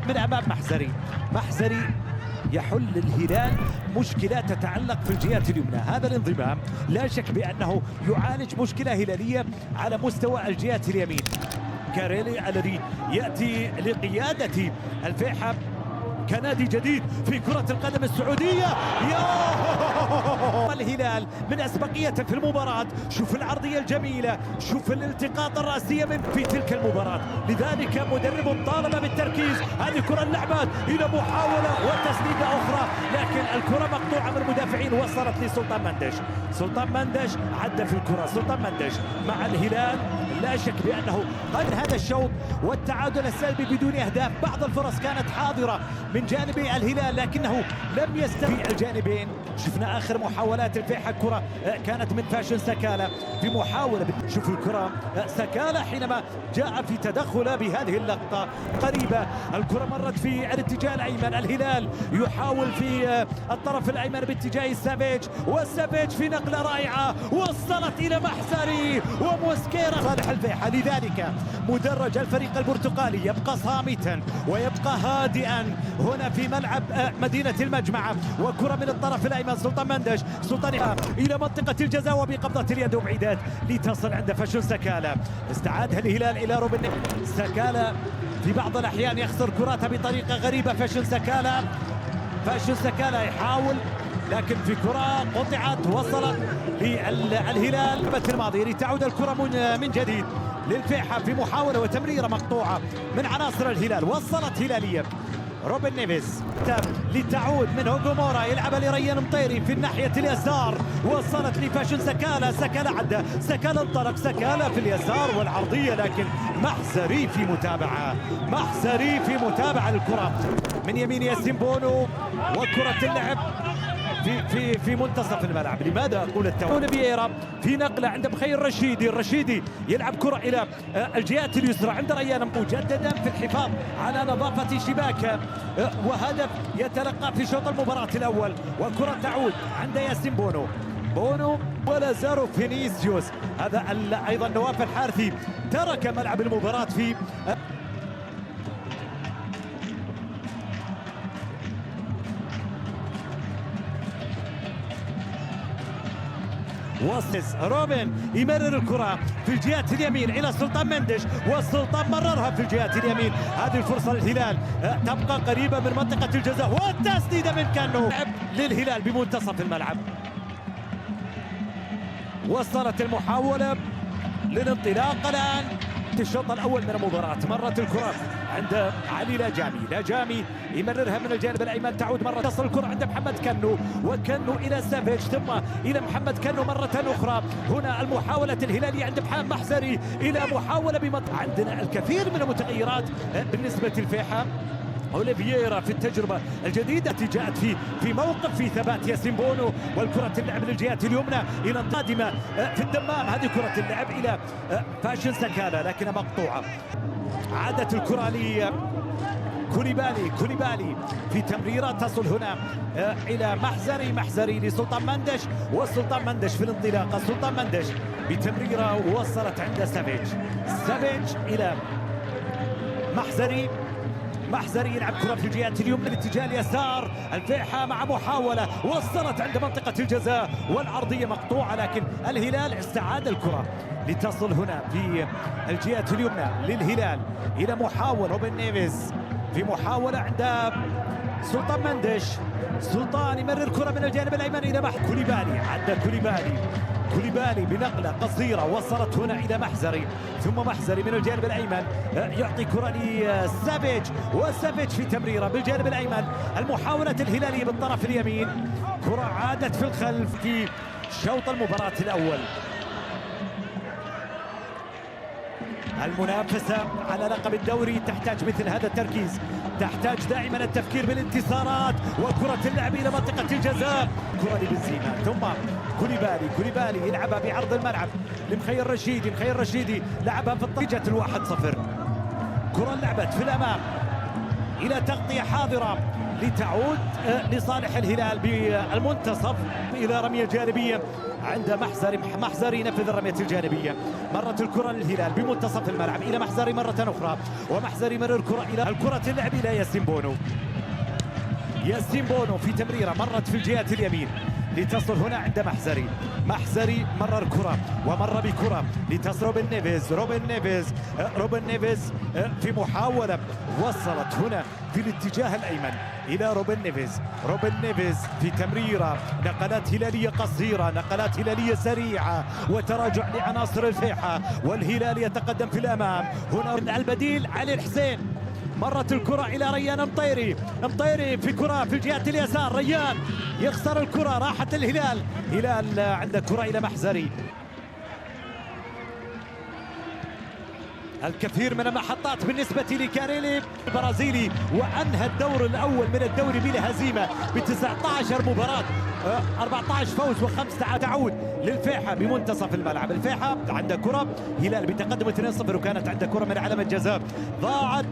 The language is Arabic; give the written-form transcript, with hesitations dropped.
من امام محزري يحل الهلال مشكلة تتعلق في الجهات اليمنى. هذا الانضمام لا شك بأنه يعالج مشكلة هلالية على مستوى الجهات اليمين. كاريلي الذي يأتي لقيادة الفيحة كنادي جديد في كرة القدم السعودية. الهلال من أسبقية في المباراة. شوف العرضية الجميلة، شوف الالتقاط الرأسية من في تلك المباراة. لذلك مدرب طالب بالتركيز. هذه كرة اللعبات إلى محاولة وتسديدة أخرى، لكن الكرة مقطوعة من المدافعين وصلت لسلطان مندش. سلطان مندش عدى في الكرة. سلطان مندش مع الهلال لا شك بأنه قد هذا الشوط والتعادل السلبي بدون أهداف. بعض الفرص كانت حاضرة من جانب الهلال لكنه لم يستفيد الجانبين. شفنا آخر محاولات الفيحة، الكرة كانت من فاشن سكالة في محاولة. شوف الكرة سكالة حينما جاء في تدخل بهذه اللقطة قريبة. الكرة مرت في الاتجاه الأيمن. الهلال يحاول في الطرف الأيمن باتجاه السافيج، والسافيج في نقلة رائعة وصلت إلى محزري وموسكيرا صالح الفيحة. لذلك مدرج الفريق البرتقالي يبقى صامتا ويبقى هادئا هنا في ملعب مدينة المجمعة. وكرة من الطرف الأيمن سلطان مندش. سلطان إلى منطقة الجزاء وبقبضة اليد وبعيدات لتصل عند فاشون سكالة. استعادها الهلال إلى روبن سكالة. في بعض الأحيان يخسر كراته بطريقة غريبة فاشون سكالة يحاول، لكن في كرة قطعت وصلت للهلال. البث الماضي لتعود الكرة من جديد للفيحة في محاولة وتمريرة مقطوعة من عناصر الهلال. وصلت هلالية روبن نيفيز لتعود من هوغومورا، يلعب لريان مطيري في الناحية اليسار. وصلت لفاشن سكالة. سكالة عدى، سكالة انطلق، سكالة في اليسار والعرضية، لكن محزري في متابعة الكرة من يمين ياسين بونو. وكرة اللعب في منتصف الملعب. لماذا اقول التوازن؟ فييرا في نقله عند بخير الرشيدي يلعب كره الى الجهات اليسرى عند ريان مجددا في الحفاظ على نظافه شباكه، وهدف يتلقى في شوط المباراه الاول. وكره تعود عند ياسين بونو ولا زارو فينيسيوس. هذا ايضا نواف الحارثي ترك ملعب المباراه في واسس. روبن يمرر الكرة في الجهات اليمين إلى سلطان مندش، والسلطان مررها في الجهات اليمين. هذه الفرصة للهلال تبقى قريبة من منطقة الجزاء، والتسديدة من كانو للهلال بمنتصف الملعب. وصلت المحاولة للانطلاق الآن. الشوط الأول من المباراة مرت الكرة عند علي لاجامي يمررها من الجانب الأيمن. تعود مرة تصل الكرة عند محمد كنو إلى سافيج ثم إلى محمد كنو مرة أخرى. هنا المحاولة الهلالية عند محمد محزري إلى محاولة عندنا الكثير من المتغيرات بالنسبة للفيحة. اوليفييرا في التجربه الجديده التي جاءت في موقف في ثبات ياسين بونو. والكره اللعب للجهات اليمنى الى القادمه في الدمام. هذه كره اللعب الى فاشن سكالة لكنها مقطوعه. عادت الكره كوليبالي في تمريره تصل هنا الى محزري لسلطان مندش، والسلطان مندش في الانطلاقه. سلطان مندش بتمريره وصلت عند سافيج الى محزري يلعب كرة في الجهات اليمنى الاتجاه اليسار. الفيحة مع محاولة وصلت عند منطقة الجزاء والعرضية مقطوعة، لكن الهلال استعاد الكرة لتصل هنا في الجهات اليمنى للهلال إلى محاولة روبن نيفيز في محاولة عند سلطان مندش. سلطان يمرر كرة من الجانب الأيمن إلى كوليبالي. عدى كوليبالي بنقلة قصيرة وصلت هنا إلى محزري، ثم محزري من الجانب الأيمن يعطي كرة لسافيج، وسافيج في تمريرة بالجانب الأيمن. المحاولة الهلالية بالطرف اليمين، كرة عادت في الخلف في شوط المباراة الأول. المنافسة على لقب الدوري تحتاج مثل هذا التركيز، تحتاج دائما التفكير بالانتصارات. وكرة اللعب إلى منطقة الجزاء، كرة لبنزيما ثم كوليبالي يلعبها بعرض الملعب لمخير رشيدي لعبها في الطريقة 1-0. كرة لعبت في الأمام إلى تغطية حاضرة لتعود لصالح الهلال بالمنتصف إلى رمية جانبية عند محزري ينفذ الرمية الجانبية. مرت الكرة للهلال بمنتصف الملعب إلى محزري مرة أخرى، ومحزري مرر الكرة إلى اللعب إلى ياسين بونو في تمريرة مرت في الجهة اليمين لتصل هنا عند محزري مرر كرة ومر بكرة لتصل روبن نيفيز في محاولة وصلت هنا في الاتجاه الأيمن إلى روبن نيفيز في تمريرة، نقلات هلالية قصيرة، نقلات هلالية سريعة، وتراجع لعناصر الفيحة والهلال يتقدم في الأمام. هنا البديل علي الحسين، مرت الكرة إلى ريان مطيري في كرة في الجهة اليسار، ريان يخسر الكرة، راحت الهلال عند كرة إلى محزري. الكثير من المحطات بالنسبة لكاريلي البرازيلي، وأنهى الدور الأول من الدوري بلا هزيمة ب 19 مباراة، 14 فوز و5 تعود للفيحة بمنتصف الملعب. الفيحة عند كرة، هلال بتقدم 2-0 وكانت عند كرة من علامة جزاء ضاعت.